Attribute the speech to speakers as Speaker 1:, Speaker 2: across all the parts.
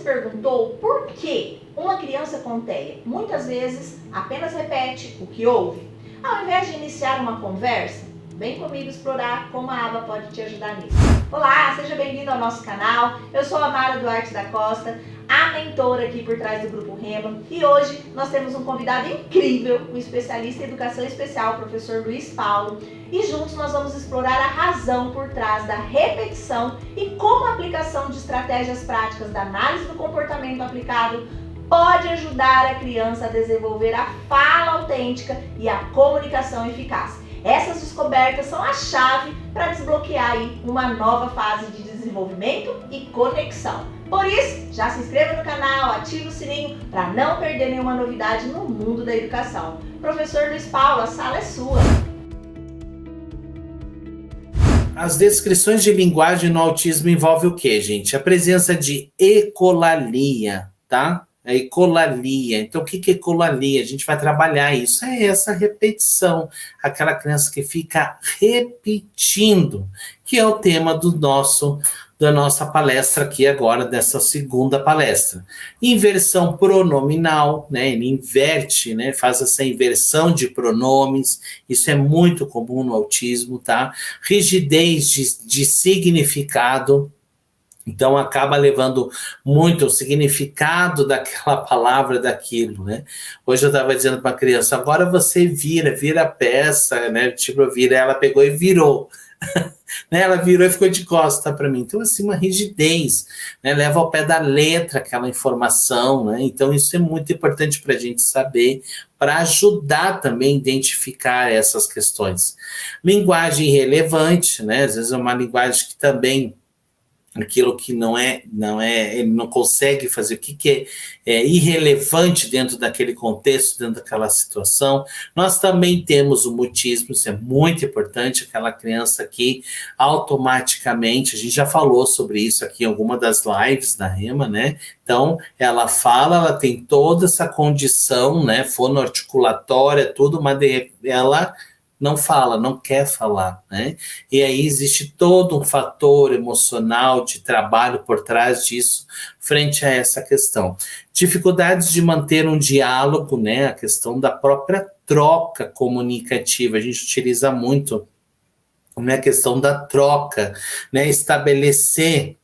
Speaker 1: perguntou por que uma criança com TEA muitas vezes apenas repete o que ouve? Ao invés de iniciar uma conversa, vem comigo explorar como a aba pode te ajudar nisso. Olá, seja bem-vindo ao nosso canal. Eu sou a Mara Duarte da Costa, a mentora aqui por trás do Grupo Rema, e hoje nós temos um convidado incrível, um especialista em educação especial, o professor Luiz Paulo, e juntos nós vamos explorar a razão por trás da repetição e como a aplicação de estratégias práticas da análise do comportamento aplicado pode ajudar a criança a desenvolver a fala autêntica e a comunicação eficaz. Essas descobertas são a chave para desbloquear aí uma nova fase de desenvolvimento e conexão. Por isso, já se inscreva no canal, ative o sininho para não perder nenhuma novidade no mundo da educação. Professor Luiz Paulo, a sala é sua.
Speaker 2: As descrições de linguagem no autismo envolvem o quê, gente? A presença de ecolalia, tá? A ecolalia. Então, o que é ecolalia? A gente vai trabalhar isso. É essa repetição. Aquela criança que fica repetindo, que é o tema da nossa palestra aqui agora, dessa segunda palestra. Inversão pronominal, né? Ele inverte, né? Faz essa inversão de pronomes. Isso é muito comum no autismo, tá? Rigidez de significado. Então, acaba levando muito o significado daquela palavra, daquilo, né? Hoje eu estava dizendo para a criança, agora você vira a peça, né? Tipo, ela pegou e virou. Né? Ela virou e ficou de costa para mim. Então, assim, uma rigidez, né? Leva ao pé da letra aquela informação, né? Então, isso é muito importante para a gente saber, para ajudar também a identificar essas questões. Linguagem irrelevante, né? Às vezes é uma linguagem que também aquilo que não é, ele não consegue fazer, o que é irrelevante dentro daquele contexto, dentro daquela situação. Nós também temos o mutismo, isso é muito importante, aquela criança que automaticamente, a gente já falou sobre isso aqui em alguma das lives da Rema, né? Então, ela fala, ela tem toda essa condição, né, fonoarticulatória, tudo, mas ela não fala, não quer falar, né? E aí existe todo um fator emocional de trabalho por trás disso, frente a essa questão. Dificuldades de manter um diálogo, né? A questão da própria troca comunicativa, a gente utiliza muito, né, a questão da troca, né? Estabelecer.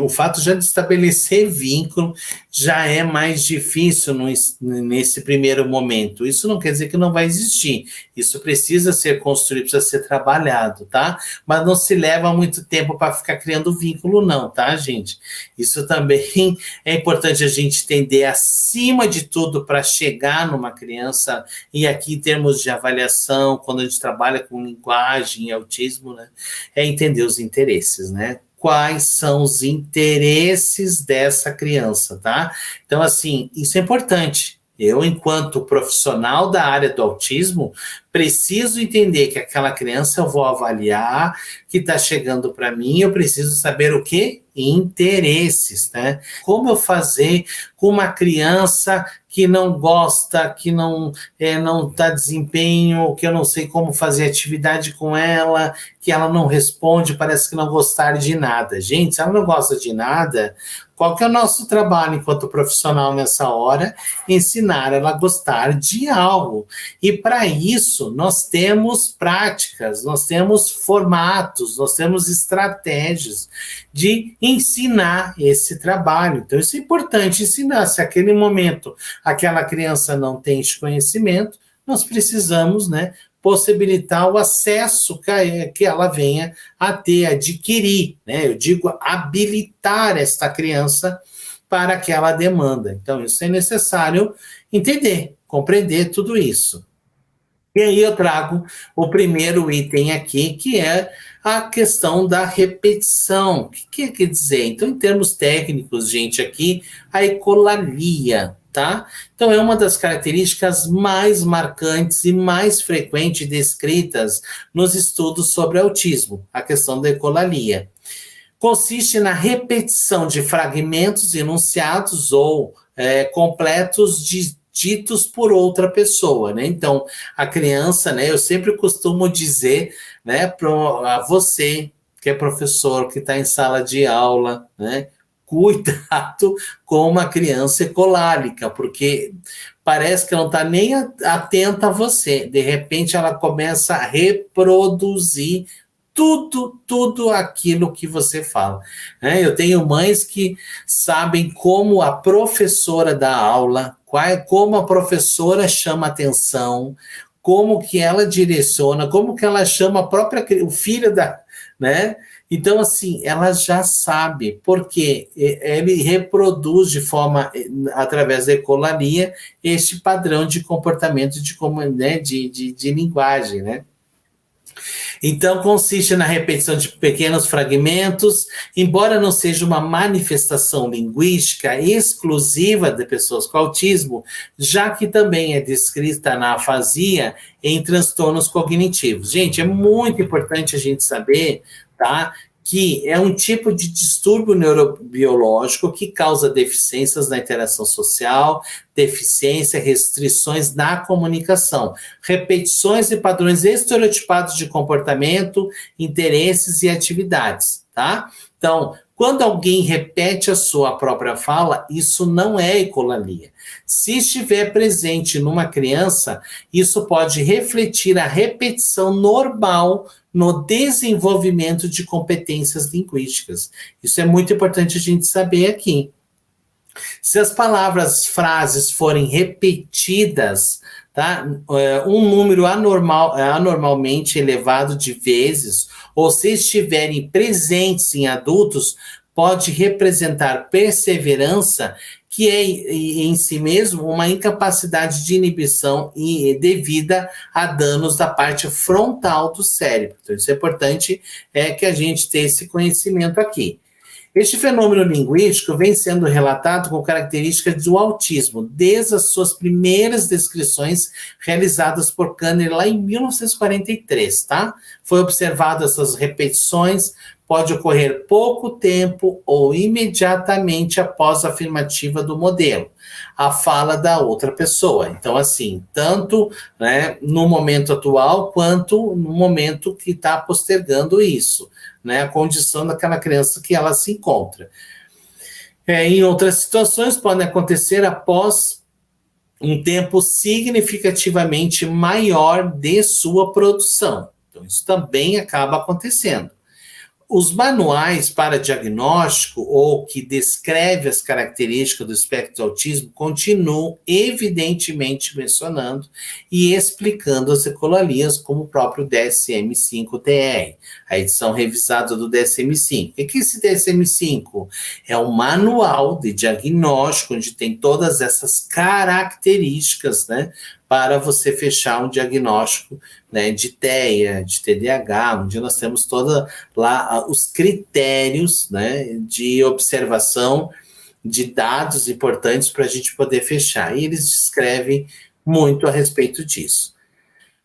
Speaker 2: O fato já de estabelecer vínculo já é mais difícil nesse primeiro momento. Isso não quer dizer que não vai existir. Isso precisa ser construído, precisa ser trabalhado, tá? Mas não se leva muito tempo para ficar criando vínculo, não, tá, gente? Isso também é importante a gente entender, acima de tudo, para chegar numa criança, e aqui em termos de avaliação, quando a gente trabalha com linguagem e autismo, né, é entender os interesses, né? Quais são os interesses dessa criança, tá? Então, assim, isso é importante. Eu, enquanto profissional da área do autismo, preciso entender que aquela criança eu vou avaliar, que está chegando para mim, eu preciso saber o quê? Interesses, né? Como eu fazer com uma criança que não gosta, que não dá desempenho, que eu não sei como fazer atividade com ela, que ela não responde, parece que não gostar de nada. Gente, se ela não gosta de nada, qual que é o nosso trabalho enquanto profissional nessa hora? Ensinar ela a gostar de algo. E para isso, nós temos práticas, nós temos formatos, nós temos estratégias de ensinar esse trabalho. Então, isso é importante ensinar. Se aquele momento aquela criança não tem esse conhecimento, nós precisamos, né, possibilitar o acesso que ela venha a ter, adquirir, né? Eu digo habilitar esta criança para aquela demanda. Então, isso é necessário entender, compreender tudo isso. E aí eu trago o primeiro item aqui, que é a questão da repetição. O que quer dizer? Então, em termos técnicos, gente, aqui, a ecolalia, tá? Então, é uma das características mais marcantes e mais frequentes descritas nos estudos sobre autismo, a questão da ecolalia. Consiste na repetição de fragmentos enunciados ou completos ditos por outra pessoa, né? Então, a criança, né, eu sempre costumo dizer, né, para você, que é professor, que está em sala de aula, né, cuidado com uma criança ecolálica, porque parece que ela não está nem atenta a você. De repente, ela começa a reproduzir tudo aquilo que você fala. Eu tenho mães que sabem como a professora dá aula, como a professora chama atenção, como que ela direciona, como que ela chama o filho da, né? Então, assim, ela já sabe, porque ele reproduz através da ecolalia, este padrão de comportamento de linguagem, né? Então, consiste na repetição de pequenos fragmentos, embora não seja uma manifestação linguística exclusiva de pessoas com autismo, já que também é descrita na afasia em transtornos cognitivos. Gente, é muito importante a gente saber, tá? Que é um tipo de distúrbio neurobiológico que causa deficiências na interação social, deficiência, restrições na comunicação, repetições e padrões estereotipados de comportamento, interesses e atividades, tá? Então, quando alguém repete a sua própria fala, isso não é ecolalia. Se estiver presente numa criança, isso pode refletir a repetição normal no desenvolvimento de competências linguísticas. Isso é muito importante a gente saber aqui. Se as palavras, frases forem repetidas, tá? Um número anormalmente elevado de vezes, ou se estiverem presentes em adultos, pode representar perseverança, que é em si mesmo uma incapacidade de inibição devida a danos da parte frontal do cérebro. Então, isso é importante que a gente tenha esse conhecimento aqui. Este fenômeno linguístico vem sendo relatado com características do autismo, desde as suas primeiras descrições realizadas por Kanner lá em 1943, tá? Foi observado essas repetições, pode ocorrer pouco tempo ou imediatamente após a afirmativa do modelo, a fala da outra pessoa. Então, assim, tanto, né, no momento atual, quanto no momento que está postergando isso, né, a condição daquela criança que ela se encontra. Em outras situações, podem acontecer após um tempo significativamente maior de sua produção. Então, isso também acaba acontecendo. Os manuais para diagnóstico ou que descreve as características do espectro do autismo continuam evidentemente mencionando e explicando as ecolalias, como o próprio DSM-5-TR, a edição revisada do DSM-5. E que esse DSM-5 é um manual de diagnóstico onde tem todas essas características, né, para você fechar um diagnóstico, né, de TEA, de TDAH, onde nós temos toda lá os critérios, né, de observação de dados importantes para a gente poder fechar. E eles descrevem muito a respeito disso.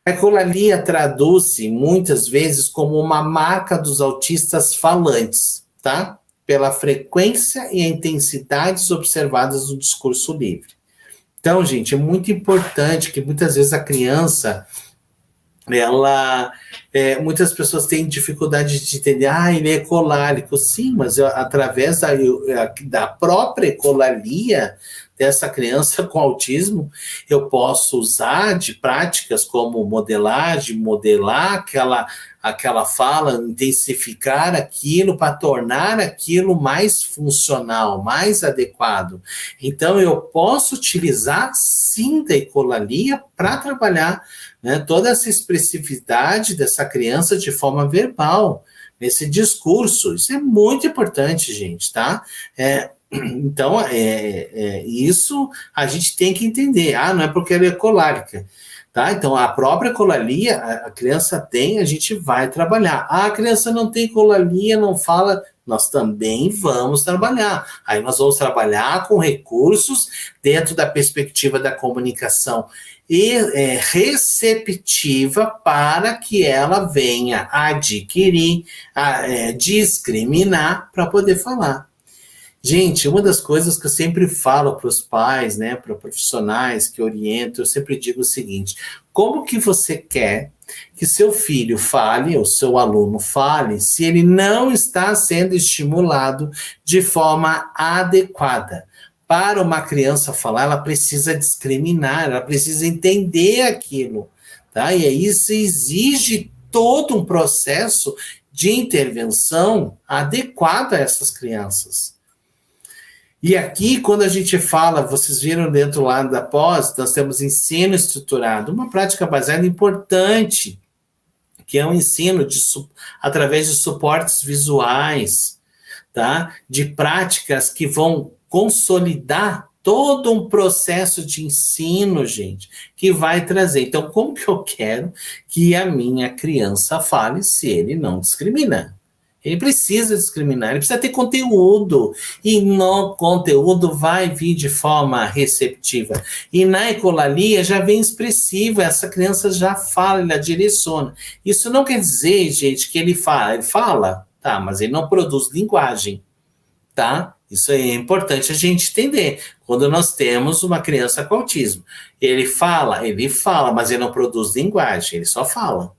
Speaker 2: A ecolalia traduz-se muitas vezes como uma marca dos autistas falantes, tá? Pela frequência e a intensidades observadas no discurso livre. Então, gente, é muito importante que muitas vezes a criança, muitas pessoas têm dificuldade de entender, ele é ecolálico. Sim, mas através da própria ecolalia dessa criança com autismo, eu posso usar de práticas como modelagem, modelar aquela fala, intensificar aquilo para tornar aquilo mais funcional, mais adequado. Então, eu posso utilizar, sim, da ecolalia para trabalhar, né, toda essa expressividade dessa criança de forma verbal, nesse discurso. Isso é muito importante, gente, tá? Então, isso a gente tem que entender. Não é porque ela é ecolálica. Tá? Então, a própria ecolalia, a criança tem, a gente vai trabalhar. A criança não tem ecolalia, não fala, nós também vamos trabalhar. Aí nós vamos trabalhar com recursos dentro da perspectiva da comunicação receptiva para que ela venha adquirir, discriminar para poder falar. Gente, uma das coisas que eu sempre falo para os pais, né, para profissionais que orientam, eu sempre digo o seguinte: como que você quer que seu filho fale, ou seu aluno fale, se ele não está sendo estimulado de forma adequada. Para uma criança falar, ela precisa discriminar, ela precisa entender aquilo, tá? E aí isso exige todo um processo de intervenção adequado a essas crianças. E aqui, quando a gente fala, vocês viram dentro lá da pós, nós temos ensino estruturado, uma prática baseada importante, que é um ensino através de suportes visuais, tá? De práticas que vão consolidar todo um processo de ensino, gente, que vai trazer. Então, como que eu quero que a minha criança fale se ele não discrimina? Ele precisa discriminar, ele precisa ter conteúdo, e no conteúdo vai vir de forma receptiva. E na ecolalia já vem expressivo, essa criança já fala, ela direciona. Isso não quer dizer, gente, que ele fala, tá, mas ele não produz linguagem, tá? Isso é importante a gente entender. Quando nós temos uma criança com autismo, ele fala, mas ele não produz linguagem, ele só fala.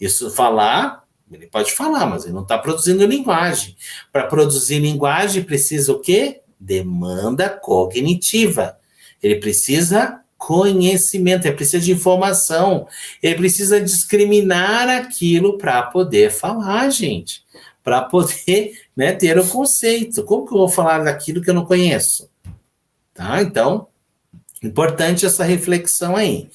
Speaker 2: Isso falar, ele pode falar, mas ele não está produzindo linguagem. Para produzir linguagem, precisa o quê? Demanda cognitiva. Ele precisa conhecimento, ele precisa de informação, ele precisa discriminar aquilo para poder falar, gente. Para poder, né, ter o conceito. Como que eu vou falar daquilo que eu não conheço? Tá? Então, importante essa reflexão aí.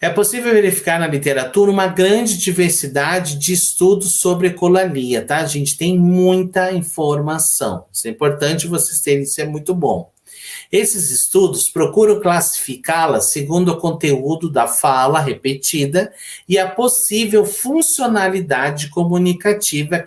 Speaker 2: É possível verificar na literatura uma grande diversidade de estudos sobre ecolalia, tá? A gente tem muita informação. Isso é importante vocês terem, isso é muito bom. Esses estudos procuram classificá-la segundo o conteúdo da fala repetida e a possível funcionalidade comunicativa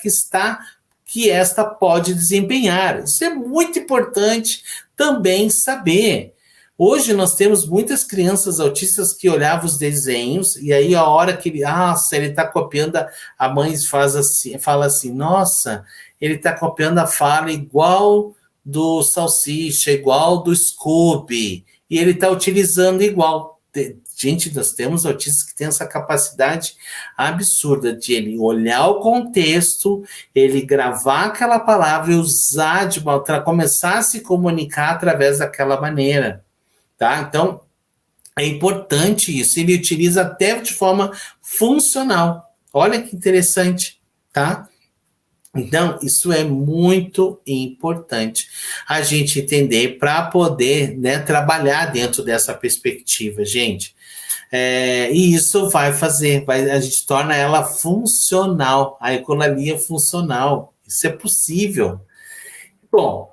Speaker 2: que esta pode desempenhar. Isso é muito importante também saber. Hoje nós temos muitas crianças autistas que olhavam os desenhos e aí a hora que ele está copiando, a mãe fala assim, nossa, ele está copiando a fala igual do Salsicha, igual do Scooby, e ele está utilizando igual. Gente, nós temos autistas que têm essa capacidade absurda de ele olhar o contexto, ele gravar aquela palavra e usar para começar a se comunicar através daquela maneira. Tá? Então, é importante isso. Ele utiliza até de forma funcional. Olha que interessante, tá? Então, isso é muito importante a gente entender para poder, né, trabalhar dentro dessa perspectiva, gente. E isso a gente torna ela funcional, a ecolalia funcional. Isso é possível. Bom,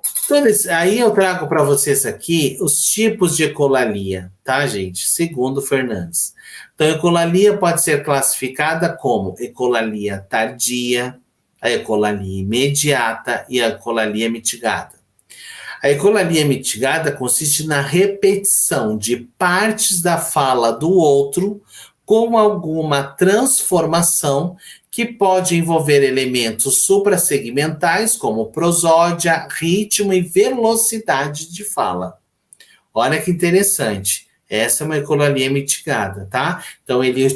Speaker 2: aí eu trago para vocês aqui os tipos de ecolalia, tá, gente? Segundo Fernandes. Então, a ecolalia pode ser classificada como ecolalia tardia, a ecolalia imediata e a ecolalia mitigada. A ecolalia mitigada consiste na repetição de partes da fala do outro com alguma transformação que pode envolver elementos suprassegmentais, como prosódia, ritmo e velocidade de fala. Olha que interessante. Essa é uma ecolalia mitigada, tá? Então, ele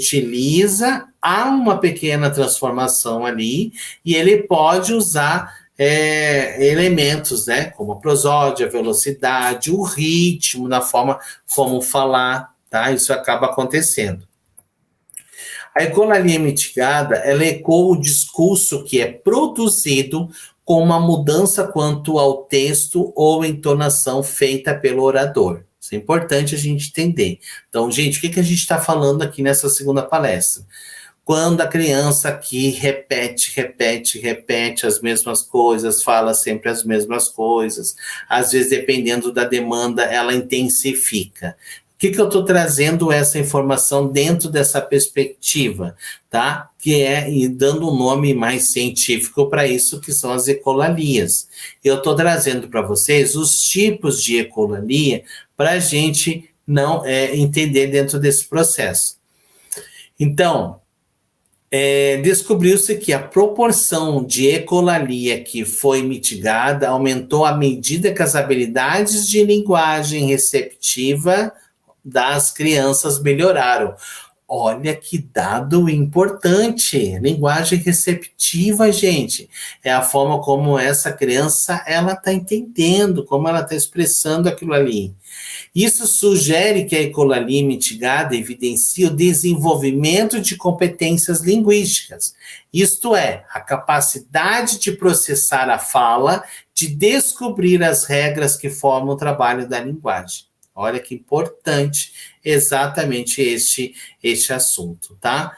Speaker 2: há uma pequena transformação ali, e ele pode usar elementos, né? Como a prosódia, velocidade, o ritmo, na forma como falar, tá? Isso acaba acontecendo. A ecolalia mitigada, ela ecoa o discurso que é produzido com uma mudança quanto ao texto ou entonação feita pelo orador. Isso é importante a gente entender. Então, gente, o que a gente está falando aqui nessa segunda palestra? Quando a criança aqui repete as mesmas coisas, fala sempre as mesmas coisas, às vezes, dependendo da demanda, ela intensifica. O que eu estou trazendo essa informação dentro dessa perspectiva, tá? Que e dando um nome mais científico para isso, que são as ecolalias. Eu estou trazendo para vocês os tipos de ecolalia para a gente não entender dentro desse processo. Então, descobriu-se que a proporção de ecolalia que foi mitigada aumentou à medida que as habilidades de linguagem receptiva das crianças melhoraram. Olha que dado importante. Linguagem receptiva, gente, é a forma como essa criança ela está entendendo, como ela está expressando aquilo ali. Isso sugere que a ecolalia mitigada evidencia o desenvolvimento de competências linguísticas, isto é, a capacidade de processar a fala, de descobrir as regras que formam o trabalho da linguagem. Olha que importante exatamente este assunto, tá?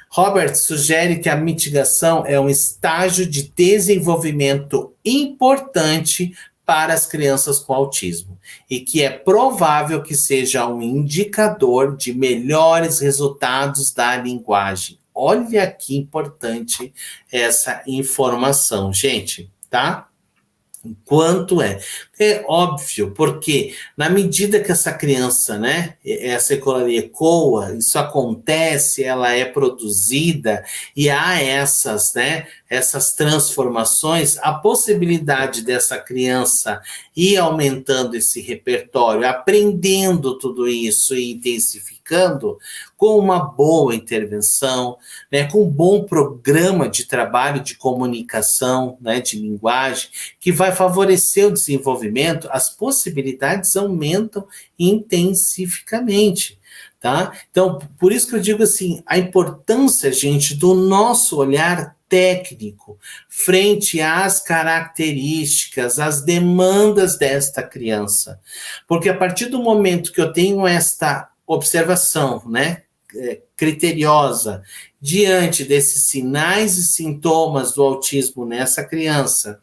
Speaker 2: Robert sugere que a mitigação é um estágio de desenvolvimento importante para as crianças com autismo e que é provável que seja um indicador de melhores resultados da linguagem. Olha que importante essa informação, gente, tá? Quanto é óbvio, porque na medida que essa criança, né, essa ecolalia ecoa, isso acontece, ela é produzida e há essas, né, essas transformações, a possibilidade dessa criança ir aumentando esse repertório, aprendendo tudo isso e intensificando com uma boa intervenção, né, com um bom programa de trabalho de comunicação, né, de linguagem, que vai favorecer o desenvolvimento, as possibilidades aumentam intensificamente, tá? Então, por isso que eu digo assim, a importância, gente, do nosso olhar técnico frente às características, às demandas desta criança. Porque a partir do momento que eu tenho esta observação, né, criteriosa, diante desses sinais e sintomas do autismo nessa criança,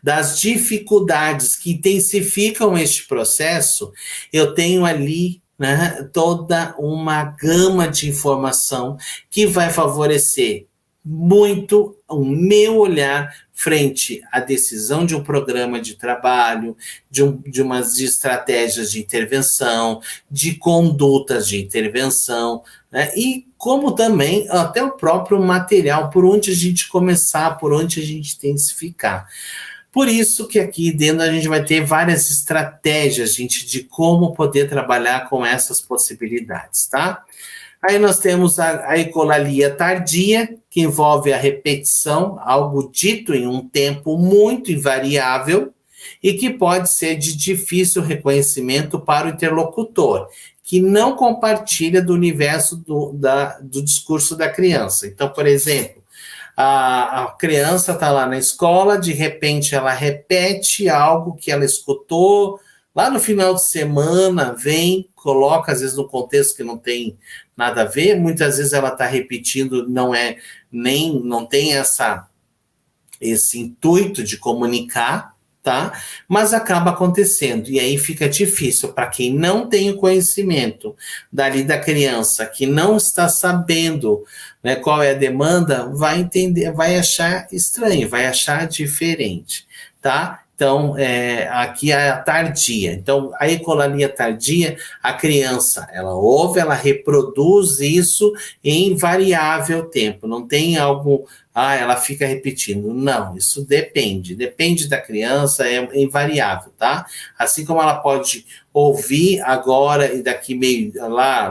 Speaker 2: das dificuldades que intensificam este processo, eu tenho ali, né, toda uma gama de informação que vai favorecer muito o meu olhar frente à decisão de um programa de trabalho, de umas estratégias de intervenção, de condutas de intervenção, né? E como também até o próprio material, por onde a gente começar, por onde a gente intensificar. Por isso que aqui dentro a gente vai ter várias estratégias, gente, de como poder trabalhar com essas possibilidades, tá? Aí nós temos a ecolalia tardia, que envolve a repetição, algo dito em um tempo muito invariável e que pode ser de difícil reconhecimento para o interlocutor, que não compartilha do universo do discurso da criança. Então, por exemplo, a criança está lá na escola, de repente ela repete algo que ela escutou, lá no final de semana, vem, coloca, às vezes, no contexto que não tem nada a ver, muitas vezes ela está repetindo, não tem esse intuito de comunicar, tá? Mas acaba acontecendo, e aí fica difícil para quem não tem o conhecimento dali da criança, que não está sabendo, né, qual é a demanda, vai entender, vai achar estranho, vai achar diferente, tá? Então, aqui é a tardia. Então, a ecolalia tardia, a criança, ela ouve, ela reproduz isso em variável tempo. Não tem algo, ela fica repetindo. Não, isso depende da criança, é invariável, tá? Assim como ela pode ouvir agora e daqui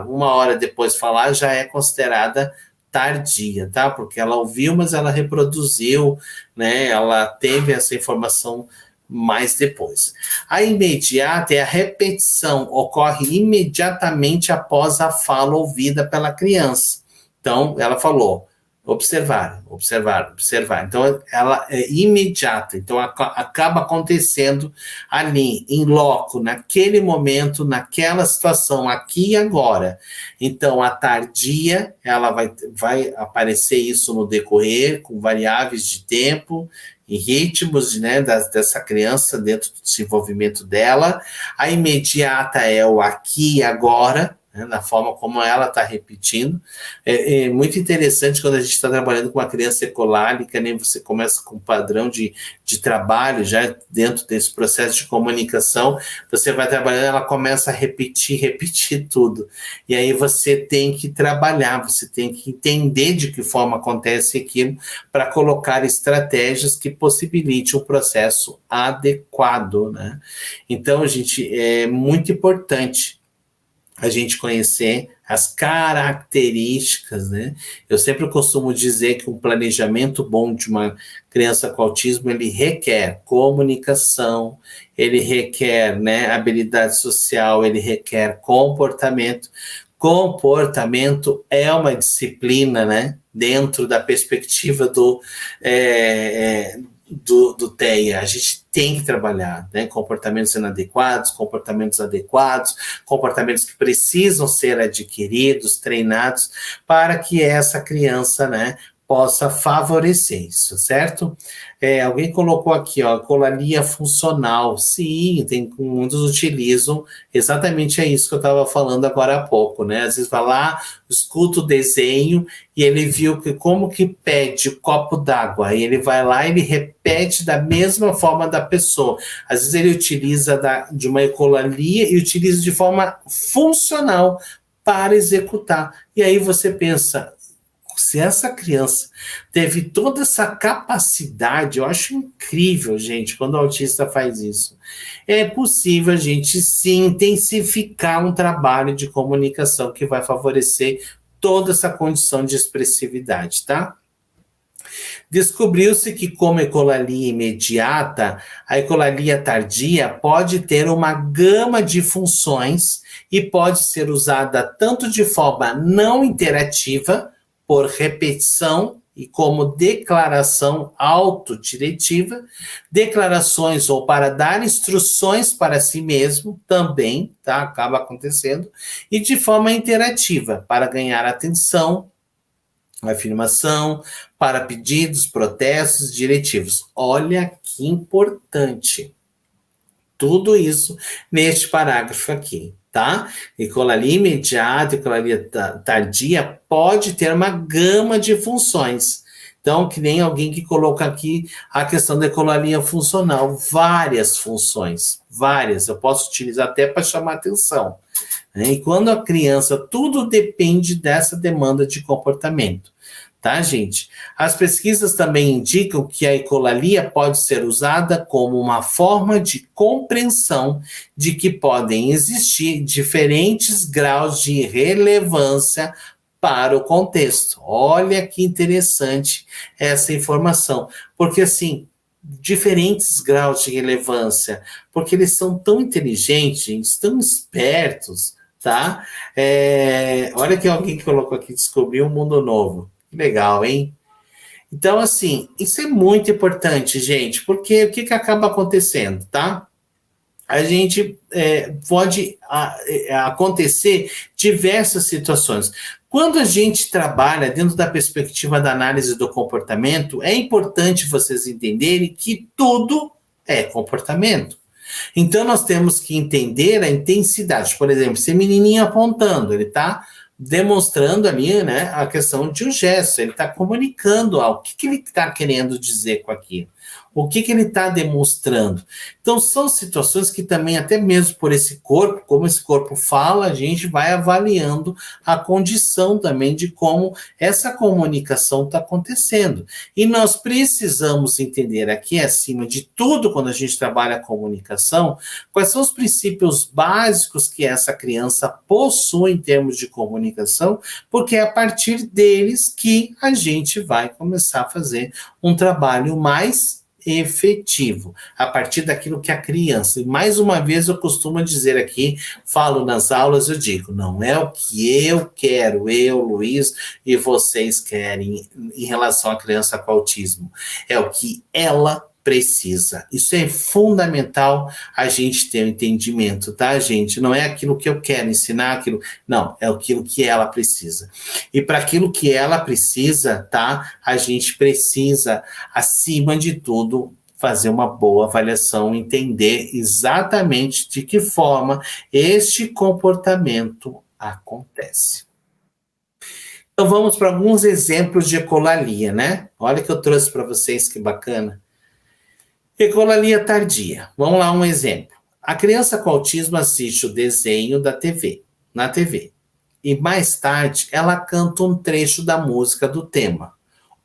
Speaker 2: uma hora depois falar, já é considerada tardia, tá? Porque ela ouviu, mas ela reproduziu, né? Ela teve essa informação mais depois. A imediata é a repetição, ocorre imediatamente após a fala ouvida pela criança. Então, ela falou, observar. Então, ela é imediata. Então, acaba acontecendo ali, em loco, naquele momento, naquela situação, aqui e agora. Então, a tardia, ela vai aparecer isso no decorrer, com variáveis de tempo, em ritmos, né, dessa criança dentro do desenvolvimento dela. A imediata é o aqui e agora, né, na forma como ela está repetindo. É muito interessante quando a gente está trabalhando com uma criança ecolálica, nem você começa com um padrão de trabalho já dentro desse processo de comunicação, você vai trabalhando, ela começa a repetir tudo. E aí você tem que trabalhar, você tem que entender de que forma acontece aquilo para colocar estratégias que possibilitem um processo adequado, né? Então, gente, é muito importante a gente conhecer as características, né? Eu sempre costumo dizer que um planejamento bom de uma criança com autismo, ele requer comunicação, ele requer, né, habilidade social, ele requer comportamento. Comportamento é uma disciplina, né, dentro da perspectiva do TEA. A gente tem que trabalhar, né? Comportamentos inadequados, comportamentos adequados, comportamentos que precisam ser adquiridos, treinados, para que essa criança, né, possa favorecer isso, certo? Alguém colocou aqui, ó, ecolalia funcional. Sim, muitos utilizam, exatamente é isso que eu estava falando agora há pouco, né? Às vezes vai lá, escuta o desenho e ele viu que como que pede copo d'água, aí ele vai lá e ele repete da mesma forma da pessoa. Às vezes ele utiliza de uma ecolalia e utiliza de forma funcional para executar. E aí você pensa, se essa criança teve toda essa capacidade, eu acho incrível, gente, quando o autista faz isso. É possível a gente sim intensificar um trabalho de comunicação que vai favorecer toda essa condição de expressividade, tá? Descobriu-se que, como ecolalia imediata, a ecolalia tardia pode ter uma gama de funções e pode ser usada tanto de forma não interativa, por repetição e como declaração autodiretiva, declarações ou para dar instruções para si mesmo, também, tá? Acaba acontecendo, e de forma interativa, para ganhar atenção, afirmação, para pedidos, protestos, diretivos. Olha que importante. Tudo isso neste parágrafo aqui, tá? Ecolalia imediata, ecolalia tardia pode ter uma gama de funções. Então, que nem alguém que coloca aqui a questão da ecolalia funcional, várias funções, várias. Eu posso utilizar até para chamar atenção. Né? E quando a criança, tudo depende dessa demanda de comportamento. Tá, gente? As pesquisas também indicam que a ecolalia pode ser usada como uma forma de compreensão de que podem existir diferentes graus de relevância para o contexto. Olha que interessante essa informação, porque assim, diferentes graus de relevância, porque eles são tão inteligentes, tão espertos, tá? Olha que alguém que colocou aqui, descobriu um mundo novo. Legal, hein? Então, assim, isso é muito importante, gente, porque o que acaba acontecendo, tá? A gente pode acontecer diversas situações. Quando a gente trabalha dentro da perspectiva da análise do comportamento, é importante vocês entenderem que tudo é comportamento. Então, nós temos que entender a intensidade. Por exemplo, esse menininho apontando, ele está demonstrando ali, né, a questão de um gesto, ele está comunicando algo. O que ele está querendo dizer com aquilo? O que ele está demonstrando? Então, são situações que também, até mesmo por esse corpo, como esse corpo fala, a gente vai avaliando a condição também de como essa comunicação está acontecendo. E nós precisamos entender aqui, acima de tudo, quando a gente trabalha a comunicação, quais são os princípios básicos que essa criança possui em termos de comunicação, porque é a partir deles que a gente vai começar a fazer um trabalho mais efetivo, a partir daquilo que a criança, e mais uma vez eu costumo dizer aqui, falo nas aulas, eu digo, não é o que eu quero, eu, Luiz, e vocês querem em relação à criança com autismo, é o que ela precisa. Isso é fundamental a gente ter um entendimento, tá, gente? Não é aquilo que eu quero ensinar, aquilo, não, é aquilo que ela precisa. E para aquilo que ela precisa, tá, a gente precisa, acima de tudo, fazer uma boa avaliação, entender exatamente de que forma este comportamento acontece. Então vamos para alguns exemplos de ecolalia, né? Olha que eu trouxe para vocês, que bacana. Ecolalia tardia. Vamos lá, um exemplo. A criança com autismo assiste o desenho na TV. E mais tarde, ela canta um trecho da música do tema.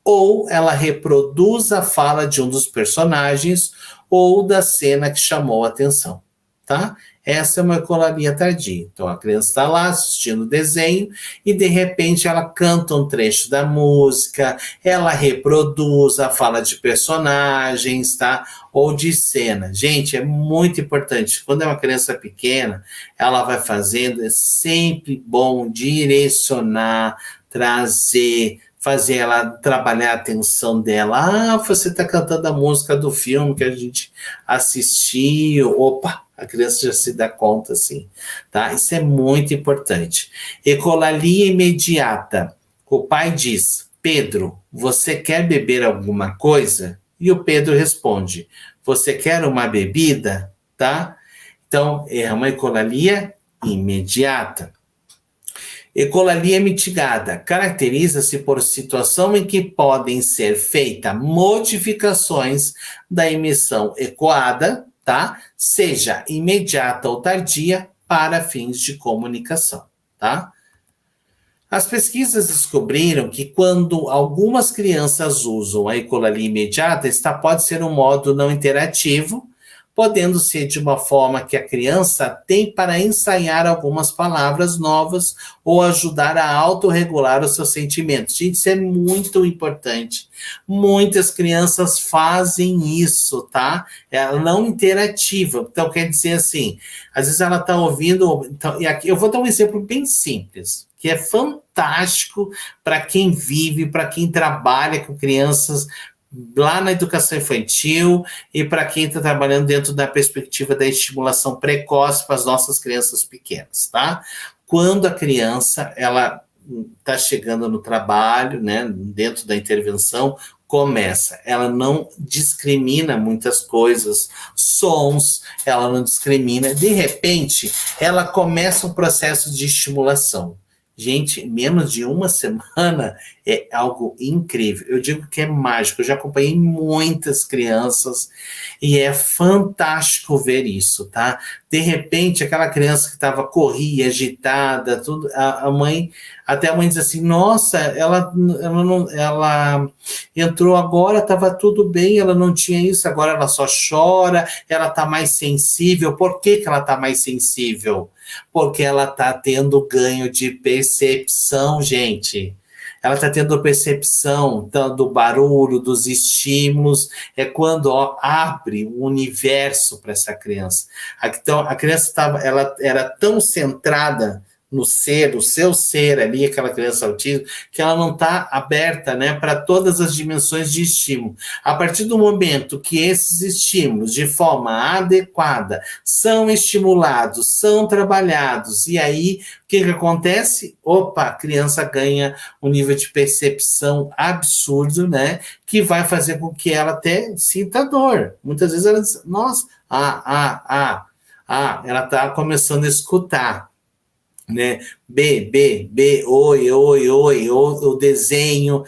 Speaker 2: Ou ela reproduz a fala de um dos personagens ou da cena que chamou a atenção. Tá? Essa é uma ecolalia tardia. Então, a criança está lá assistindo o desenho e, de repente, ela canta um trecho da música, ela reproduz a fala de personagens, tá? Ou de cena. Gente, é muito importante. Quando é uma criança pequena, ela vai fazendo, é sempre bom direcionar, trazer, fazer ela trabalhar a atenção dela. Ah, você está cantando a música do filme que a gente assistiu. Opa, a criança já se dá conta, assim, tá? Isso é muito importante. Ecolalia imediata. O pai diz, Pedro, você quer beber alguma coisa? E o Pedro responde, você quer uma bebida? Tá? Então, é uma ecolalia imediata. Ecolalia mitigada caracteriza-se por situação em que podem ser feitas modificações da emissão ecoada, tá? Seja imediata ou tardia, para fins de comunicação, tá? As pesquisas descobriram que quando algumas crianças usam a ecolalia imediata, esta pode ser um modo não interativo, podendo ser de uma forma que a criança tem para ensaiar algumas palavras novas ou ajudar a autorregular os seus sentimentos. Gente, isso é muito importante. Muitas crianças fazem isso, tá? Ela não interativa. Então, quer dizer assim, às vezes ela está ouvindo... Então, e aqui, eu vou dar um exemplo bem simples, que é fantástico para quem vive, para quem trabalha com crianças lá na educação infantil e para quem está trabalhando dentro da perspectiva da estimulação precoce para as nossas crianças pequenas, tá? Quando a criança, ela está chegando no trabalho, né, dentro da intervenção, começa, ela não discrimina muitas coisas, sons, ela não discrimina, de repente, ela começa um processo de estimulação. Gente, menos de uma semana é algo incrível. Eu digo que é mágico. Eu já acompanhei muitas crianças e é fantástico ver isso, tá? De repente, aquela criança que estava corrida, agitada, tudo, a mãe, até a mãe diz assim, nossa, ela entrou agora, estava tudo bem, ela não tinha isso, agora ela só chora, ela está mais sensível. Por que ela está mais sensível? Porque ela está tendo ganho de percepção, gente. Ela está tendo percepção do barulho, dos estímulos. É quando abre o universo para essa criança. Então, a criança ela era tão centrada no ser, o seu ser ali, aquela criança autista, que ela não está aberta, né, para todas as dimensões de estímulo. A partir do momento que esses estímulos, de forma adequada, são estimulados, são trabalhados, e aí, o que acontece? Opa, a criança ganha um nível de percepção absurdo, né, que vai fazer com que ela até sinta dor. Muitas vezes ela diz, nossa, ela está começando a escutar, né? B, oi, ou o desenho,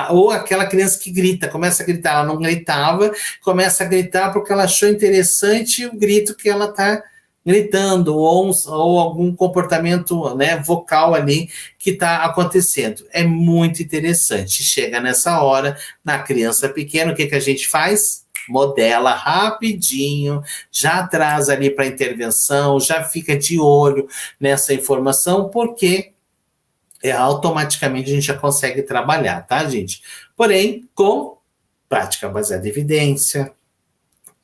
Speaker 2: ou aquela criança que grita, começa a gritar, ela não gritava, começa a gritar porque ela achou interessante o grito que ela está gritando, ou algum comportamento, né, vocal ali que está acontecendo. É muito interessante. Chega nessa hora, na criança pequena, o que a gente faz? Modela rapidinho, já traz ali para a intervenção, já fica de olho nessa informação, porque automaticamente a gente já consegue trabalhar, tá, gente? Porém, com prática baseada em evidência,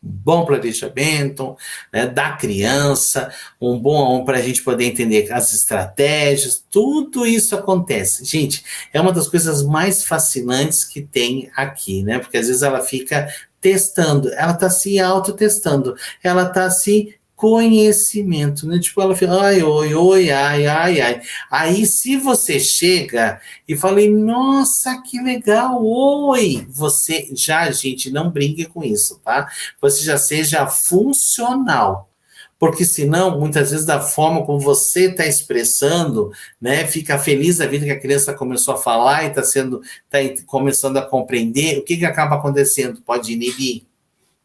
Speaker 2: bom planejamento, né, da criança, um bom para a gente poder entender as estratégias, tudo isso acontece. Gente, é uma das coisas mais fascinantes que tem aqui, né? Porque às vezes ela fica testando, ela está se autotestando, ela está se conhecimento, né? Tipo, ela fica, ai, oi, ai. Aí, se você chega e fala, nossa, que legal, oi, você já, gente, não brinque com isso, tá? Você já seja funcional. Porque senão, muitas vezes, da forma como você está expressando, né, fica feliz da vida que a criança começou a falar e está começando a compreender, o que acaba acontecendo? Pode inibir,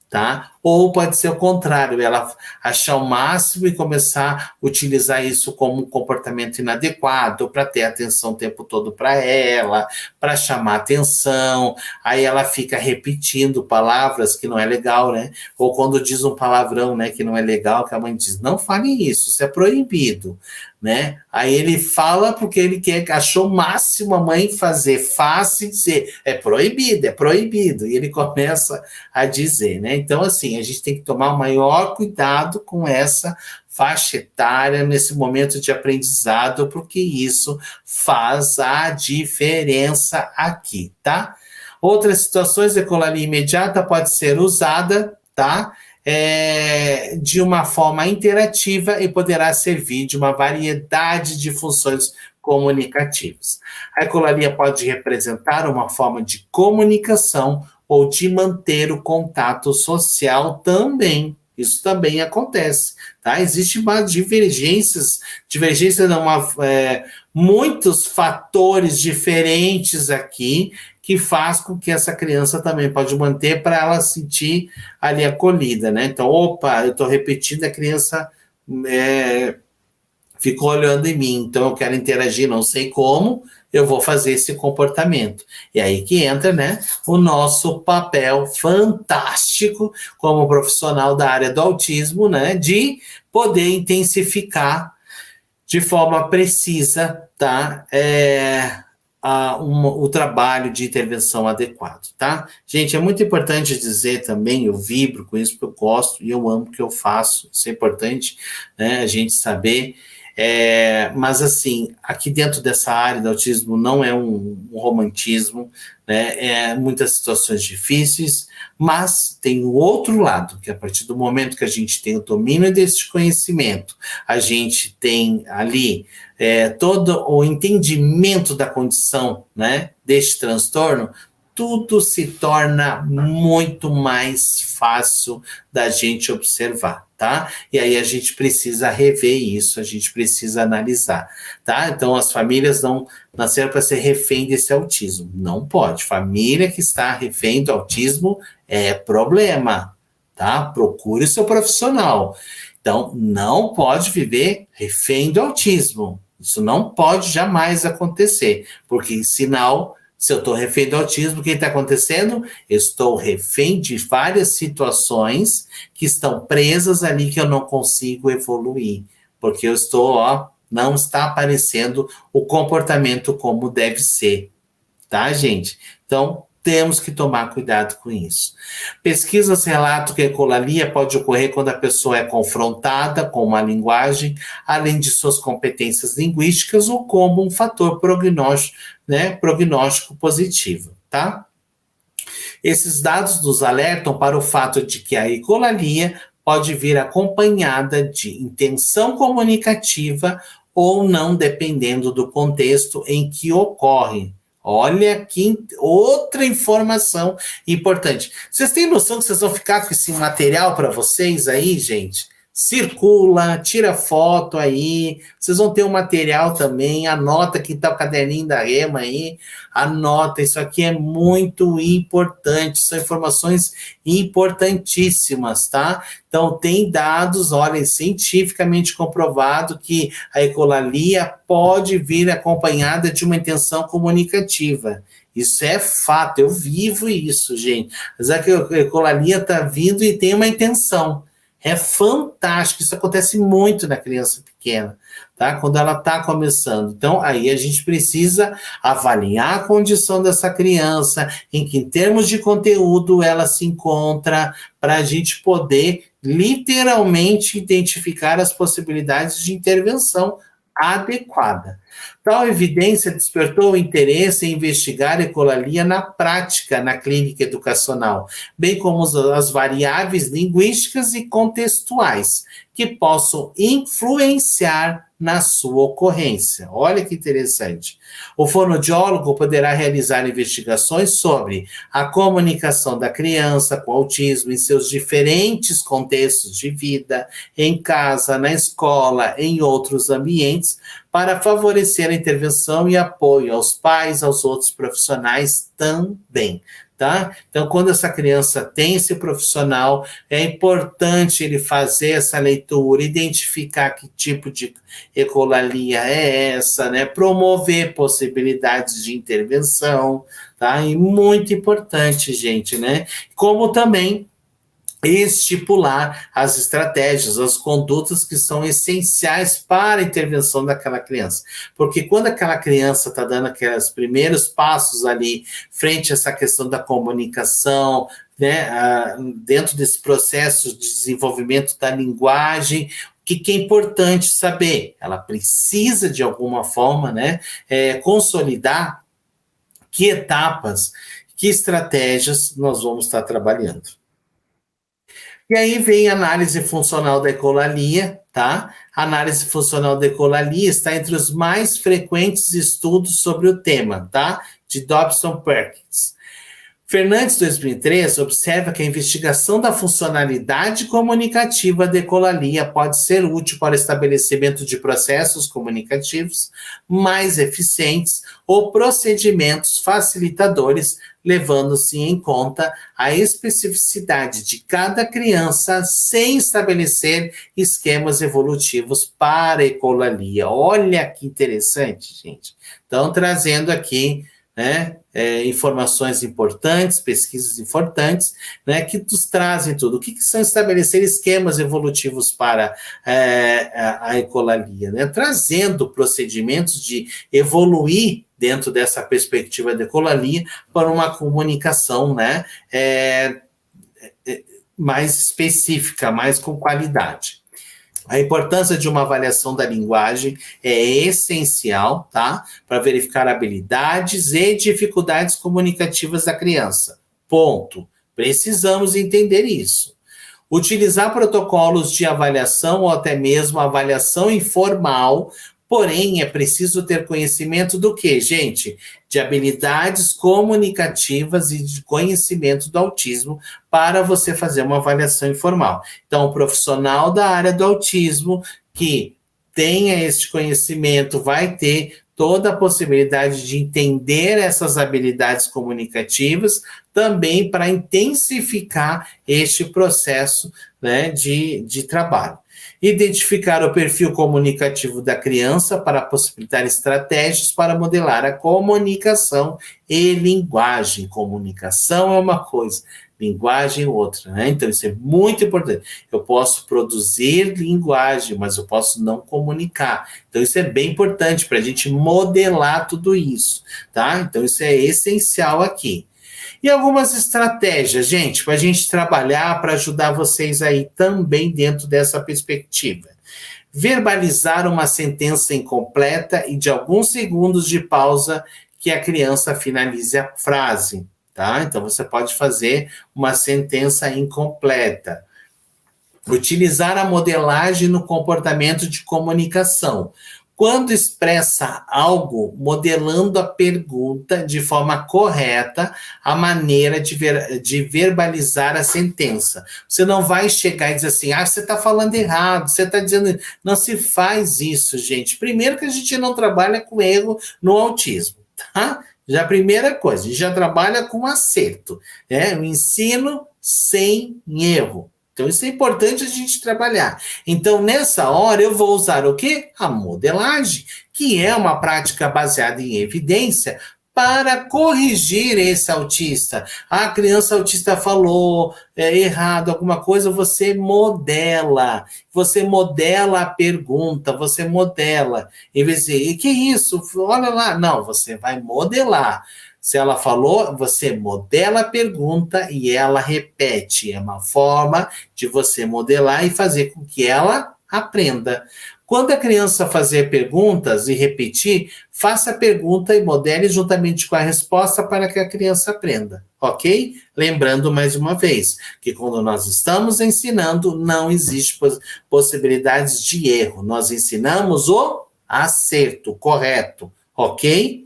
Speaker 2: tá? Ou pode ser o contrário, ela achar o máximo e começar a utilizar isso como um comportamento inadequado para ter atenção o tempo todo para ela, para chamar atenção, aí ela fica repetindo palavras que não é legal, né? Ou quando diz um palavrão, né, que não é legal, que a mãe diz, não fale isso é proibido, né? Aí ele fala porque ele achou o máximo a mãe fazer fácil dizer, é proibido, e ele começa a dizer, né? Então, assim, a gente tem que tomar o maior cuidado com essa faixa etária nesse momento de aprendizado, porque isso faz a diferença aqui, tá? Outras situações, a ecolalia imediata pode ser usada, tá? De uma forma interativa e poderá servir de uma variedade de funções comunicativas. A ecolalia pode representar uma forma de comunicação ou de manter o contato social também. Isso também acontece, tá? Existem muitos fatores diferentes aqui que faz com que essa criança também pode manter para ela sentir ali acolhida, né? Então, opa, eu estou repetindo, a criança ficou olhando em mim, então eu quero interagir, não sei como, eu vou fazer esse comportamento. E aí que entra, né, o nosso papel fantástico como profissional da área do autismo, né, de poder intensificar de forma precisa, tá, o trabalho de intervenção adequado, tá? Gente, é muito importante dizer também, eu vibro com isso, porque eu gosto e eu amo o que eu faço, isso é importante, né, a gente saber. Mas assim, aqui dentro dessa área do autismo não é um romantismo, né? Muitas situações difíceis, mas tem o outro lado, que a partir do momento que a gente tem o domínio desse conhecimento, a gente tem ali todo o entendimento da condição, né, deste transtorno, tudo se torna muito mais fácil da gente observar, tá? E aí a gente precisa rever isso, a gente precisa analisar, tá? Então as famílias não nasceram para ser refém desse autismo, não pode. Família que está refém do autismo é problema, tá? Procure o seu profissional. Então não pode viver refém do autismo, isso não pode jamais acontecer, porque sinal. Se eu estou refém do autismo, o que está acontecendo? Eu estou refém de várias situações que estão presas ali que eu não consigo evoluir, porque eu estou, não está aparecendo o comportamento como deve ser, tá, gente? Então, temos que tomar cuidado com isso. Pesquisas relatam que a ecolalia pode ocorrer quando a pessoa é confrontada com uma linguagem, além de suas competências linguísticas, ou como um fator prognóstico, né, prognóstico positivo, tá? Esses dados nos alertam para o fato de que a ecolalia pode vir acompanhada de intenção comunicativa ou não, dependendo do contexto em que ocorre. Olha aqui outra informação importante. Vocês têm noção que vocês vão ficar com esse material para vocês aí, gente? Circula, tira foto aí, vocês vão ter um material também, anota que tá o caderninho da Rema aí, anota, isso aqui é muito importante, são informações importantíssimas, tá? Então tem dados, olha, cientificamente comprovado que a ecolalia pode vir acompanhada de uma intenção comunicativa. Isso é fato, eu vivo isso, gente. Mas a ecolalia tá vindo e tem uma intenção. É fantástico, isso acontece muito na criança pequena, tá? Quando ela está começando. Então, aí a gente precisa avaliar a condição dessa criança, em que termos de conteúdo ela se encontra, para a gente poder literalmente identificar as possibilidades de intervenção adequada. Tal evidência despertou o interesse em investigar a ecolalia na prática, na clínica educacional, bem como as variáveis linguísticas e contextuais que possam influenciar na sua ocorrência. Olha que interessante. O fonoaudiólogo poderá realizar investigações sobre a comunicação da criança com autismo em seus diferentes contextos de vida, em casa, na escola, em outros ambientes, para favorecer a intervenção e apoio aos pais, aos outros profissionais também, tá? Então, quando essa criança tem esse profissional, é importante ele fazer essa leitura, identificar que tipo de ecolalia é essa, né? Promover possibilidades de intervenção, tá? E muito importante, gente, né? Como também estipular as estratégias, as condutas que são essenciais para a intervenção daquela criança. Porque quando aquela criança está dando aqueles primeiros passos ali, frente a essa questão da comunicação, né, dentro desse processo de desenvolvimento da linguagem, o que é importante saber? Ela precisa, de alguma forma, né, consolidar que etapas, que estratégias nós vamos estar trabalhando. E aí vem a análise funcional da ecolalia, tá? A análise funcional da ecolalia está entre os mais frequentes estudos sobre o tema, tá? De Dobson Perkins. Fernandes, 2003, observa que a investigação da funcionalidade comunicativa da ecolalia pode ser útil para o estabelecimento de processos comunicativos mais eficientes ou procedimentos facilitadores, levando-se em conta a especificidade de cada criança sem estabelecer esquemas evolutivos para a ecolalia. Olha que interessante, gente. Então, trazendo aqui, né, informações importantes, pesquisas importantes, né, que nos trazem tudo. O que são estabelecer esquemas evolutivos para a ecolalia? Né? Trazendo procedimentos de evoluir dentro dessa perspectiva da ecolalia para uma comunicação, né, mais específica, mais com qualidade. A importância de uma avaliação da linguagem é essencial, tá? Para verificar habilidades e dificuldades comunicativas da criança. Ponto. Precisamos entender isso. Utilizar protocolos de avaliação ou até mesmo avaliação informal, porém é preciso ter conhecimento do quê, gente? De habilidades comunicativas e de conhecimento do autismo para você fazer uma avaliação informal. Então, o profissional da área do autismo que tenha este conhecimento vai ter toda a possibilidade de entender essas habilidades comunicativas também para intensificar este processo, né, de trabalho. Identificar o perfil comunicativo da criança para possibilitar estratégias para modelar a comunicação e linguagem. Comunicação é uma coisa, linguagem é outra, né? Então, isso é muito importante. Eu posso produzir linguagem, mas eu posso não comunicar. Então, isso é bem importante para a gente modelar tudo isso, tá? Então, isso é essencial aqui. E algumas estratégias, gente, para a gente trabalhar, para ajudar vocês aí também dentro dessa perspectiva. Verbalizar uma sentença incompleta e de alguns segundos de pausa que a criança finalize a frase, tá? Então, você pode fazer uma sentença incompleta. Utilizar a modelagem no comportamento de comunicação. Quando expressa algo, modelando a pergunta de forma correta, a maneira de verbalizar a sentença. Você não vai chegar e dizer assim, você está falando errado, você está dizendo... Não se faz isso, gente. Primeiro que a gente não trabalha com erro no autismo, tá? Já a primeira coisa, a gente já trabalha com acerto, né? O ensino sem erro. Então, isso é importante a gente trabalhar. Então, nessa hora, eu vou usar o quê? A modelagem, que é uma prática baseada em evidência para corrigir esse autista. A criança autista falou errado alguma coisa, você modela. Você modela a pergunta, você modela. Em vez de dizer, que isso? Olha lá. Não, você vai modelar. Se ela falou, você modela a pergunta e ela repete. É uma forma de você modelar e fazer com que ela aprenda. Quando a criança fazer perguntas e repetir, faça a pergunta e modele juntamente com a resposta para que a criança aprenda, ok? Lembrando mais uma vez, que quando nós estamos ensinando, não existe possibilidades de erro. Nós ensinamos o acerto, correto, ok?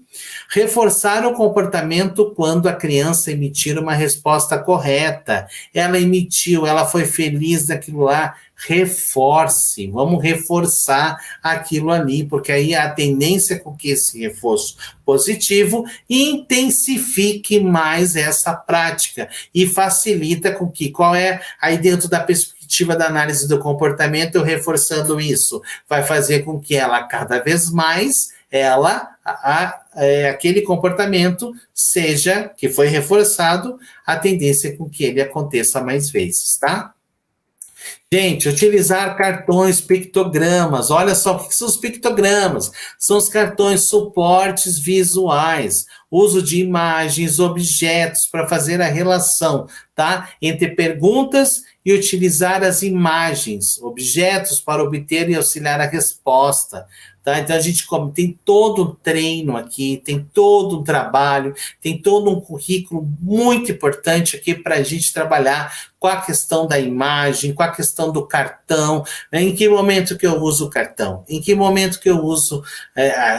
Speaker 2: Reforçar o comportamento quando a criança emitir uma resposta correta. Ela emitiu, ela foi feliz daquilo lá. reforce, vamos reforçar aquilo ali, porque aí a tendência é com que esse reforço positivo intensifique mais essa prática e facilita com que, qual é aí dentro da perspectiva da análise do comportamento, eu reforçando isso, vai fazer com que ela cada vez mais, aquele comportamento seja, que foi reforçado, a tendência com que ele aconteça mais vezes, tá? Gente, utilizar cartões, pictogramas. Olha só o que são os pictogramas. São os cartões suportes visuais, uso de imagens, objetos para fazer a relação, tá? Entre perguntas e utilizar as imagens, objetos para obter e auxiliar a resposta. Tá? Então, a gente tem todo um treino aqui, tem todo um trabalho, tem todo um currículo muito importante aqui para a gente trabalhar com a questão da imagem, com a questão do cartão, né? Em que momento que eu uso o cartão? Em que momento que eu uso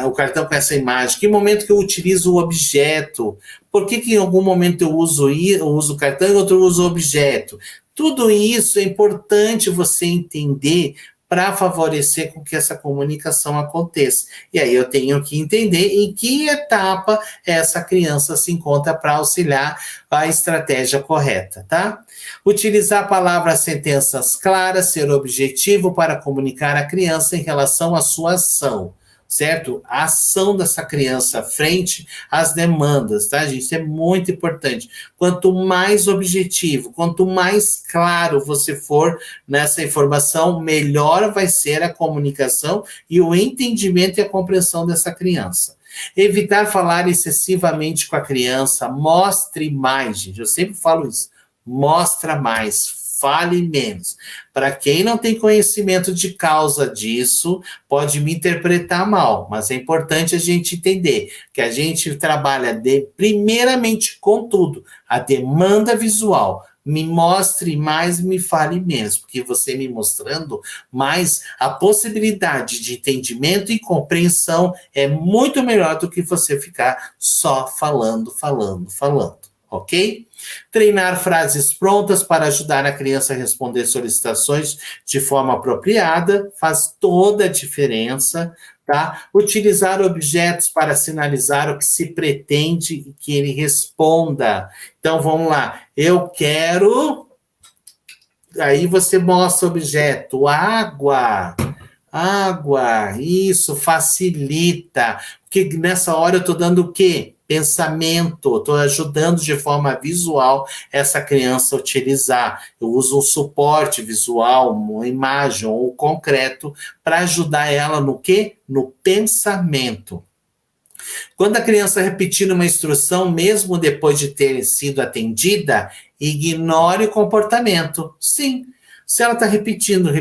Speaker 2: o cartão com essa imagem? Em que momento que eu utilizo o objeto? Por que em algum momento eu uso o cartão e outro eu uso o objeto? Tudo isso é importante você entender para favorecer com que essa comunicação aconteça. E aí eu tenho que entender em que etapa essa criança se encontra para auxiliar a estratégia correta, tá? Utilizar palavras, sentenças claras, ser objetivo para comunicar à criança em relação à sua ação, certo? A ação dessa criança frente às demandas, tá, gente? Isso é muito importante. Quanto mais objetivo, quanto mais claro você for nessa informação, melhor vai ser a comunicação e o entendimento e a compreensão dessa criança. Evitar falar excessivamente com a criança, mostre mais, gente. Eu sempre falo isso. Mostra mais, fale menos. Para quem não tem conhecimento de causa disso, pode me interpretar mal, mas é importante a gente entender que a gente trabalha primeiramente com tudo, a demanda visual. Me mostre mais, me fale menos, porque você me mostrando mais, a possibilidade de entendimento e compreensão é muito melhor do que você ficar só falando. Ok? Treinar frases prontas para ajudar a criança a responder solicitações de forma apropriada faz toda a diferença, tá? Utilizar objetos para sinalizar o que se pretende que ele responda. Então, vamos lá. Eu quero... Aí você mostra o objeto. Água, isso facilita. Porque nessa hora eu estou dando o quê? Pensamento, estou ajudando de forma visual essa criança a utilizar. Eu uso um suporte visual, uma imagem ou um concreto para ajudar ela no quê? No pensamento. Quando a criança repetir uma instrução, mesmo depois de ter sido atendida, ignore o comportamento. Sim. Se ela está repetindo,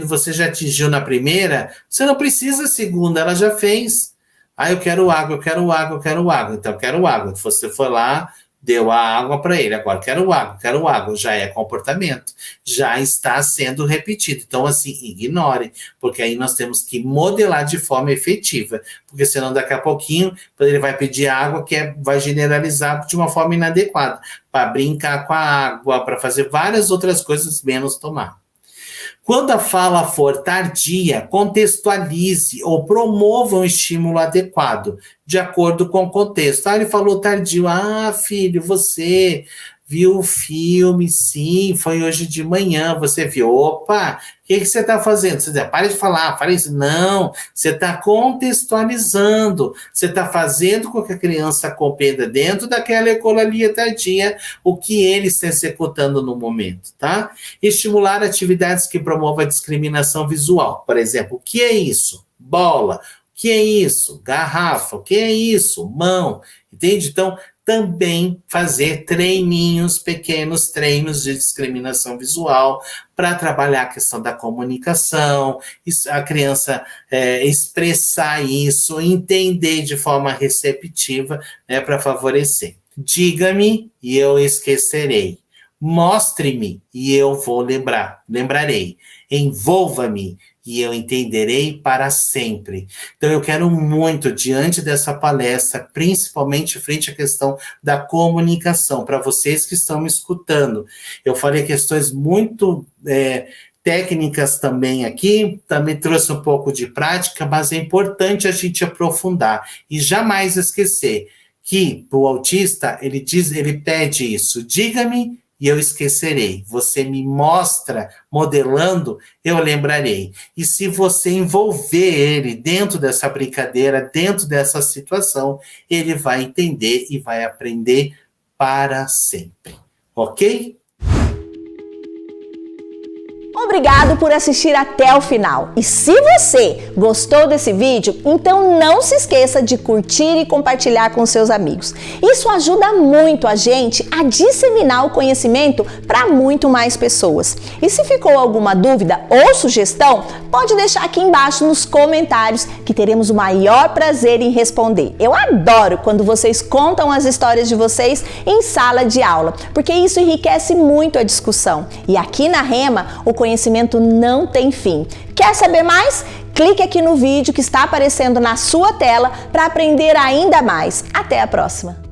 Speaker 2: você já atingiu na primeira, você não precisa a segunda, ela já fez. Ah, eu quero água. Então, eu quero água. Você foi lá, deu a água para ele. Agora, quero água. Já é comportamento. Já está sendo repetido. Então, assim, ignore. Porque aí nós temos que modelar de forma efetiva. Porque senão, daqui a pouquinho, ele vai pedir água, vai generalizar de uma forma inadequada. Para brincar com a água, para fazer várias outras coisas, menos tomar. Quando a fala for tardia, contextualize ou promova um estímulo adequado, de acordo com o contexto. Ah, ele falou tardio. Ah, filho, você viu o filme, sim, foi hoje de manhã, você viu. Opa, o que você está fazendo? Você diz, para de falar, fala isso. Não, você está contextualizando, você está fazendo com que a criança compreenda dentro daquela ecolalia tardia o que ele está executando no momento, tá? Estimular atividades que promovam a discriminação visual. Por exemplo, o que é isso? Bola. O que é isso? Garrafa. O que é isso? Mão. Entende? Então, também fazer pequenos treinos de discriminação visual para trabalhar a questão da comunicação, a criança expressar isso, entender de forma receptiva, né, para favorecer. Diga-me e eu esquecerei. Mostre-me e eu lembrarei. Envolva-me e eu entenderei para sempre. Então, eu quero muito, diante dessa palestra, principalmente frente à questão da comunicação, para vocês que estão me escutando. Eu falei questões muito técnicas também aqui, também trouxe um pouco de prática, mas é importante a gente aprofundar e jamais esquecer que o autista, ele pede isso, diga-me e eu esquecerei. Você me mostra modelando, eu lembrarei. E se você envolver ele dentro dessa brincadeira, dentro dessa situação, ele vai entender e vai aprender para sempre. Ok?
Speaker 3: Obrigado por assistir até o final. E se você gostou desse vídeo, então não se esqueça de curtir e compartilhar com seus amigos. Isso ajuda muito a gente a disseminar o conhecimento para muito mais pessoas. E se ficou alguma dúvida ou sugestão, pode deixar aqui embaixo nos comentários que teremos o maior prazer em responder. Eu adoro quando vocês contam as histórias de vocês em sala de aula, porque isso enriquece muito a discussão. E aqui na Rema, o conhecimento não tem fim. Quer saber mais? Clique aqui no vídeo que está aparecendo na sua tela para aprender ainda mais. Até a próxima!